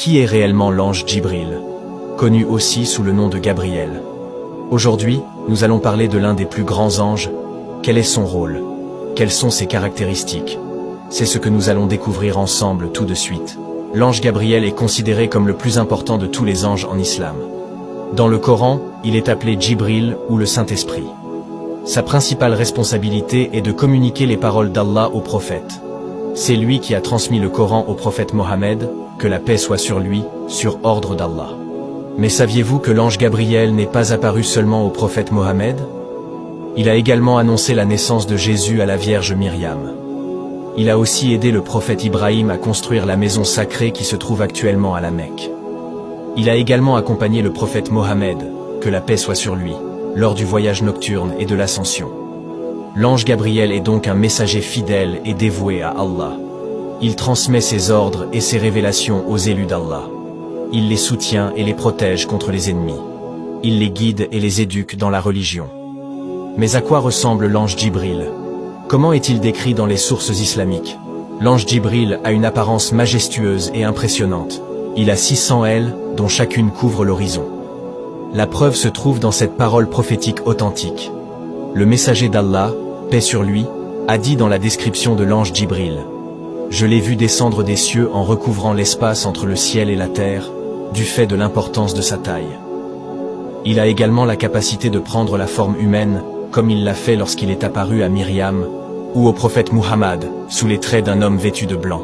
Qui est réellement l'ange Djibril, connu aussi sous le nom de Gabriel? Aujourd'hui, nous allons parler de l'un des plus grands anges. Quel est son rôle? Quelles sont ses caractéristiques? C'est ce que nous allons découvrir ensemble tout de suite. L'ange Gabriel est considéré comme le plus important de tous les anges en islam. Dans le Coran, il est appelé Djibril ou le Saint-Esprit. Sa principale responsabilité est de communiquer les paroles d'Allah au prophète. C'est lui qui a transmis le Coran au prophète Mohammed, que la paix soit sur lui, sur ordre d'Allah. Mais saviez-vous que l'ange Gabriel n'est pas apparu seulement au prophète Mohammed? Il a également annoncé la naissance de Jésus à la Vierge Myriam. Il a aussi aidé le prophète Ibrahim à construire la maison sacrée qui se trouve actuellement à la Mecque. Il a également accompagné le prophète Mohammed, que la paix soit sur lui, lors du voyage nocturne et de l'ascension. L'ange Gabriel est donc un messager fidèle et dévoué à Allah. Il transmet ses ordres et ses révélations aux élus d'Allah. Il les soutient et les protège contre les ennemis. Il les guide et les éduque dans la religion. Mais à quoi ressemble l'ange Djibril? Comment est-il décrit dans les sources islamiques? L'ange Djibril a une apparence majestueuse et impressionnante. Il a 600 ailes, dont chacune couvre l'horizon. La preuve se trouve dans cette parole prophétique authentique. Le messager d'Allah, paix sur lui, a dit dans la description de l'ange Djibril: « Je l'ai vu descendre des cieux en recouvrant l'espace entre le ciel et la terre, du fait de l'importance de sa taille. Il a également la capacité de prendre la forme humaine, comme il l'a fait lorsqu'il est apparu à Myriam, ou au prophète Muhammad, sous les traits d'un homme vêtu de blanc.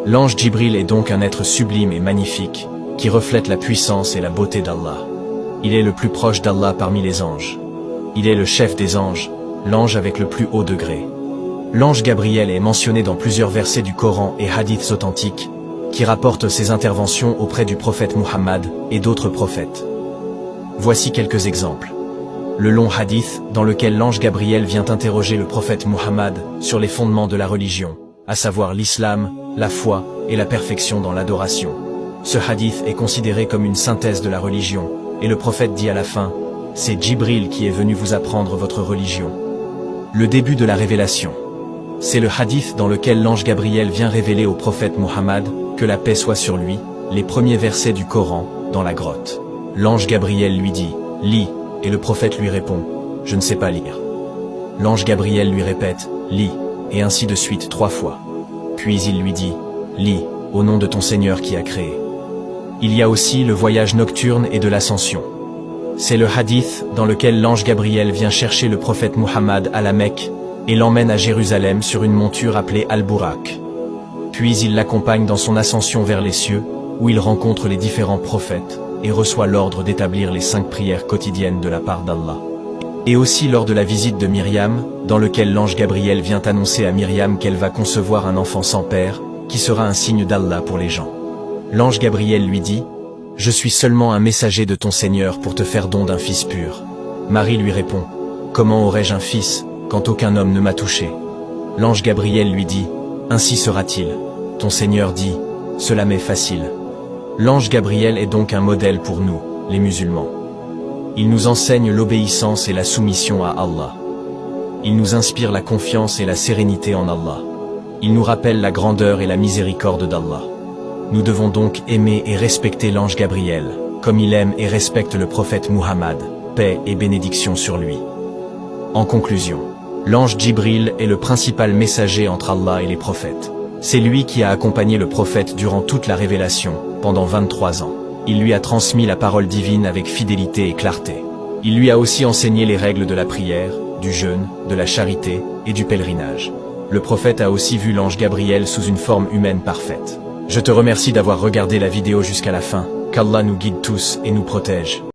L'ange Djibril est donc un être sublime et magnifique, qui reflète la puissance et la beauté d'Allah. Il est le plus proche d'Allah parmi les anges. Il est le chef des anges, l'ange avec le plus haut degré. L'ange Gabriel est mentionné dans plusieurs versets du Coran et hadiths authentiques, qui rapportent ses interventions auprès du prophète Muhammad et d'autres prophètes. Voici quelques exemples. Le long hadith, dans lequel l'ange Gabriel vient interroger le prophète Muhammad sur les fondements de la religion, à savoir l'islam, la foi et la perfection dans l'adoration. Ce hadith est considéré comme une synthèse de la religion, et le prophète dit à la fin: « C'est Djibril qui est venu vous apprendre votre religion. » Le début de la révélation. C'est le hadith dans lequel l'ange Gabriel vient révéler au prophète Muhammad, que la paix soit sur lui, les premiers versets du Coran, dans la grotte. L'ange Gabriel lui dit: « Lis », et le prophète lui répond: « Je ne sais pas lire ». L'ange Gabriel lui répète: « Lis », et ainsi de suite 3 fois. Puis il lui dit: « Lis, au nom de ton Seigneur qui a créé ». Il y a aussi le voyage nocturne et de l'ascension. C'est le hadith dans lequel l'ange Gabriel vient chercher le prophète Muhammad à la Mecque et l'emmène à Jérusalem sur une monture appelée Al-Burak. Puis il l'accompagne dans son ascension vers les cieux, où il rencontre les différents prophètes et reçoit l'ordre d'établir les 5 prières quotidiennes de la part d'Allah. Et aussi lors de la visite de Myriam, dans lequel l'ange Gabriel vient annoncer à Myriam qu'elle va concevoir un enfant sans père, qui sera un signe d'Allah pour les gens. L'ange Gabriel lui dit: « Je suis seulement un messager de ton Seigneur pour te faire don d'un fils pur. » Marie lui répond: « Comment aurais-je un fils, quand aucun homme ne m'a touché ?» L'ange Gabriel lui dit: « Ainsi sera-t-il. Ton Seigneur dit: Cela m'est facile. » L'ange Gabriel est donc un modèle pour nous, les musulmans. Il nous enseigne l'obéissance et la soumission à Allah. Il nous inspire la confiance et la sérénité en Allah. Il nous rappelle la grandeur et la miséricorde d'Allah. Nous devons donc aimer et respecter l'ange Gabriel, comme il aime et respecte le prophète Muhammad, paix et bénédiction sur lui. En conclusion, l'ange Djibril est le principal messager entre Allah et les prophètes. C'est lui qui a accompagné le prophète durant toute la révélation, pendant 23 ans. Il lui a transmis la parole divine avec fidélité et clarté. Il lui a aussi enseigné les règles de la prière, du jeûne, de la charité et du pèlerinage. Le prophète a aussi vu l'ange Gabriel sous une forme humaine parfaite. Je te remercie d'avoir regardé la vidéo jusqu'à la fin. Qu'Allah nous guide tous et nous protège.